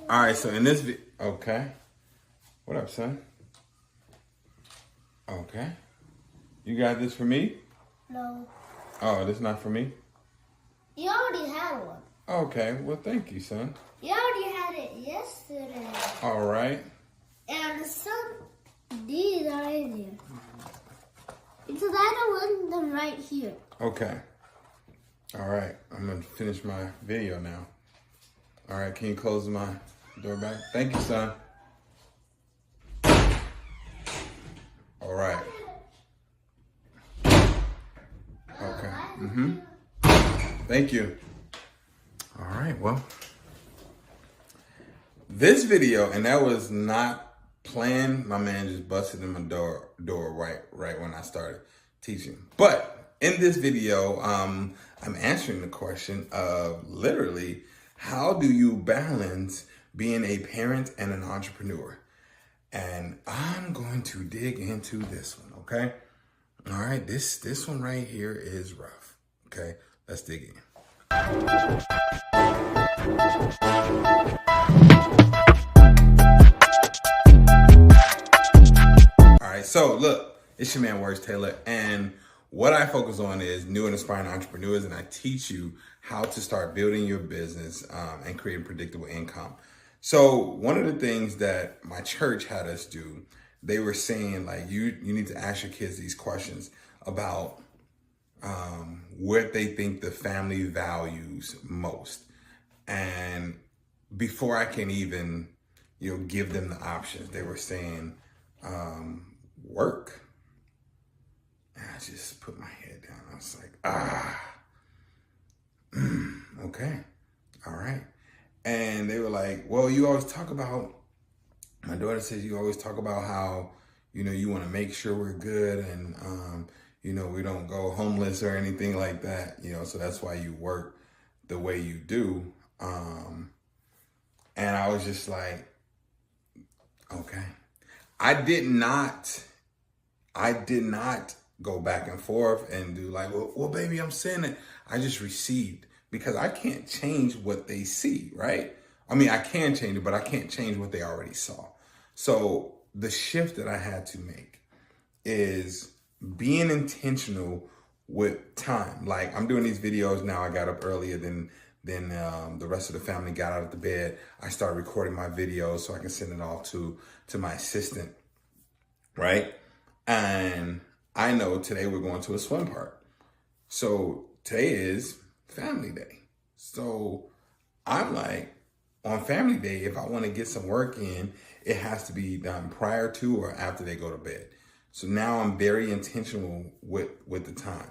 All right, so in this video, okay. What up, son? Okay. You got this for me? No. Oh, this not for me? You already had one. Okay, well, thank you, son. You already had it yesterday. All right. And these are in here. Because I don't want them right here. Okay. All right, I'm going to finish my video now. All right, can you close my door back? Thank you, son. All right. Okay. Thank you. All right, well, this video, and that was not planned. My man just busted in my door right when I started teaching. But in this video, I'm answering the question of literally, how do you balance being a parent and an entrepreneur? And I'm going to dig into this one, okay? All right, this one right here is rough, okay? Let's dig in. All right, so look, it's your man, Words Taylor, and what I focus on is new and aspiring entrepreneurs, and I teach you how to start building your business and creating predictable income. So one of the things that my church had us do, they were saying, like, you need to ask your kids these questions about what they think the family values most. And before I can even, give them the options, they were saying, work. And I just put my head down. I was like, okay, all right. And they were like, well, you always talk about, my daughter says you always talk about how, you want to make sure we're good and, we don't go homeless or anything like that, so that's why you work the way you do. And I was just like, okay. I did not go back and forth and do like, well, baby, I'm saying it. I just received, because I can't change what they see, right? I mean, I can change it, but I can't change what they already saw. So the shift that I had to make is being intentional with time. Like, I'm doing these videos now. I got up earlier than the rest of the family got out of the bed. I started recording my videos so I can send it off to my assistant, right? And I know today we're going to a swim park. So today is family day. So I'm like, on family day, if I want to get some work in, it has to be done prior to or after they go to bed. So now I'm very intentional with the time.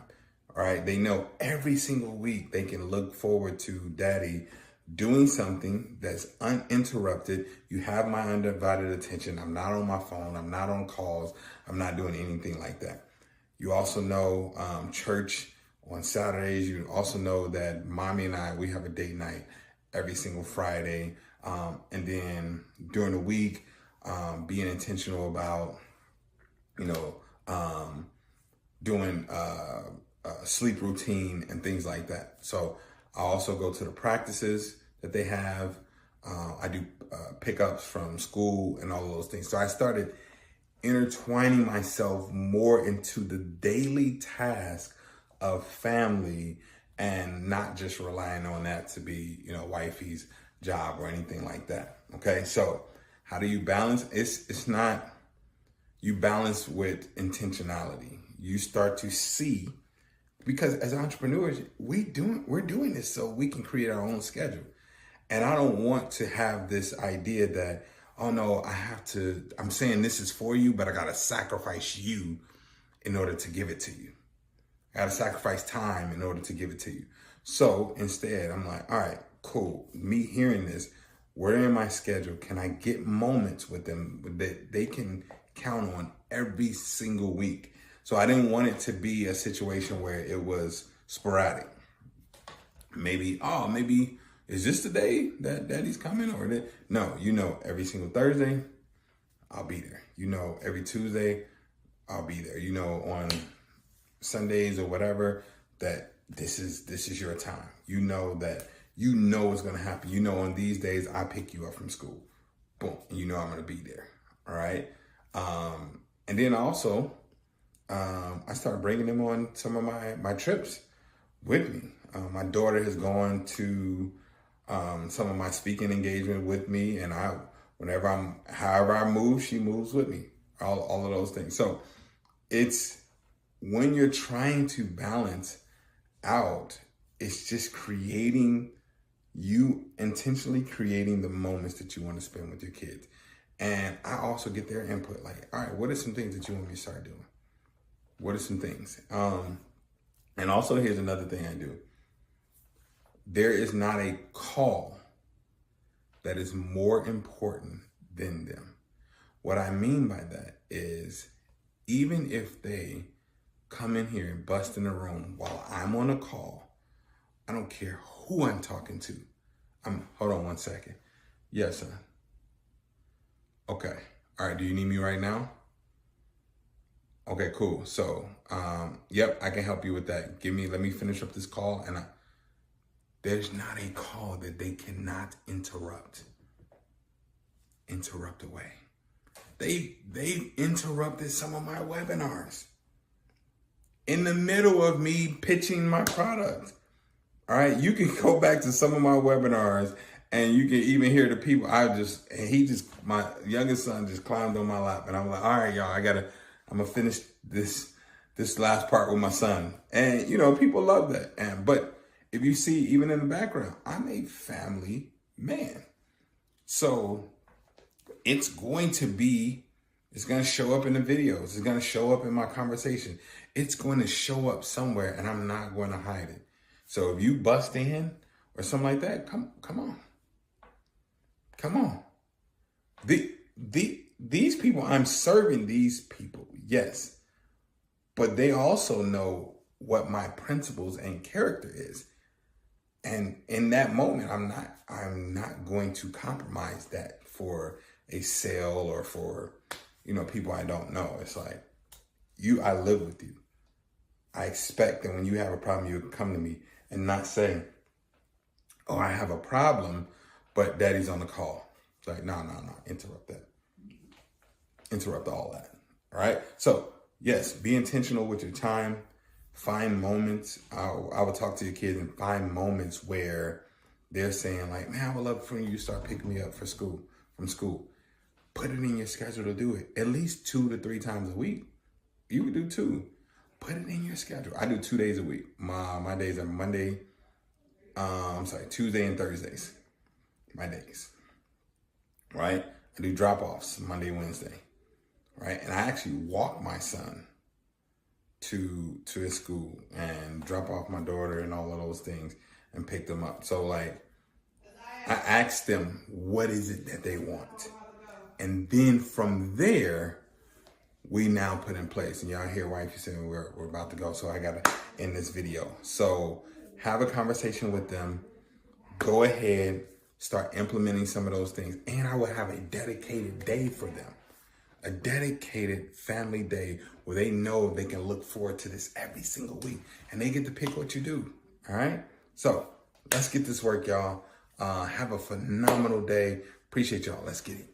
All right. They know every single week they can look forward to daddy doing something that's uninterrupted. You have my undivided attention. I'm not on my phone. I'm not on calls. I'm not doing anything like that. You also know church on Saturdays. You also know that mommy and I, we have a date night every single Friday. And then during the week, being intentional about, doing sleep routine and things like that. So I also go to the practices that they have. I do pickups from school and all of those things. So I started intertwining myself more into the daily task of family and not just relying on that to be, wifey's job or anything like that. Okay. So how do you balance? It's not, you balance with intentionality. You start to see, because as entrepreneurs, we're doing this so we can create our own schedule. And I don't want to have this idea that, oh no, I'm saying this is for you, but I got to sacrifice you in order to give it to you. I got to sacrifice time in order to give it to you. So instead, I'm like, all right, cool. Me hearing this, where in my schedule can I get moments with them that they can count on every single week? So I didn't want it to be a situation where it was sporadic. Maybe is this the day that daddy's coming or that? No, every single Thursday, I'll be there. Every Tuesday, I'll be there. On Sundays or whatever, that this is your time. That you know what's going to happen. You know, on these days, I pick you up from school. Boom. And you know I'm going to be there. All right. And then also, I started bringing them on some of my trips with me. My daughter has gone to some of my speaking engagement with me, and however I move, she moves with me. All of those things. So it's when you're trying to balance out, it's just intentionally creating the moments that you want to spend with your kids. And I also get their input. Like, all right, what are some things that you want me to start doing? What are some things? And also, here's another thing I do. There is not a call that is more important than them. What I mean by that is, even if they come in here and bust in the room while I'm on a call, I don't care who I'm talking to. Hold on one second. Yes, son. Okay. All right. Do you need me right now? Okay, cool. So, yep, I can help you with that. Let me finish up this call. And there's not a call that they cannot interrupt away. They've interrupted some of my webinars in the middle of me pitching my product. All right. You can go back to some of my webinars and you can even hear the people. My youngest son just climbed on my lap and I'm like, all right, y'all, I'm going to finish this last part with my son. And, people love that. But if you see, even in the background, I'm a family man. So it's going to show up in the videos. It's going to show up in my conversation. It's going to show up somewhere and I'm not going to hide it. So if you bust in or something like that, come on. Come on. These people, I'm serving these people, yes. But they also know what my principles and character is. And in that moment, I'm not going to compromise that for a sale or for, people I don't know. It's like, I live with you. I expect that when you have a problem, you can come to me and not say, oh, I have a problem, but daddy's on the call. It's like, no, interrupt that. Interrupt all that. All right. So yes, be intentional with your time. Find moments. I would talk to your kids and find moments where they're saying like, man, I would love for you to start picking me up from school. Put it in your schedule to do it at least 2 to 3 times a week. You could do 2. Put it in your schedule. I do 2 days a week. My days are Tuesday and Thursdays. My days. Right? I do drop-offs Monday, Wednesday. Right? And I actually walk my son to his school and drop off my daughter and all of those things and pick them up. So like, I ask them, what is it that they want? And then from there, we now put in place. And y'all hear wifey saying we're about to go. So I got to end this video. So have a conversation with them. Go ahead, start implementing some of those things. And I will have a dedicated day for them. A dedicated family day where they know they can look forward to this every single week and they get to pick what you do. All right. So let's get this work, y'all. Have a phenomenal day. Appreciate y'all. Let's get it.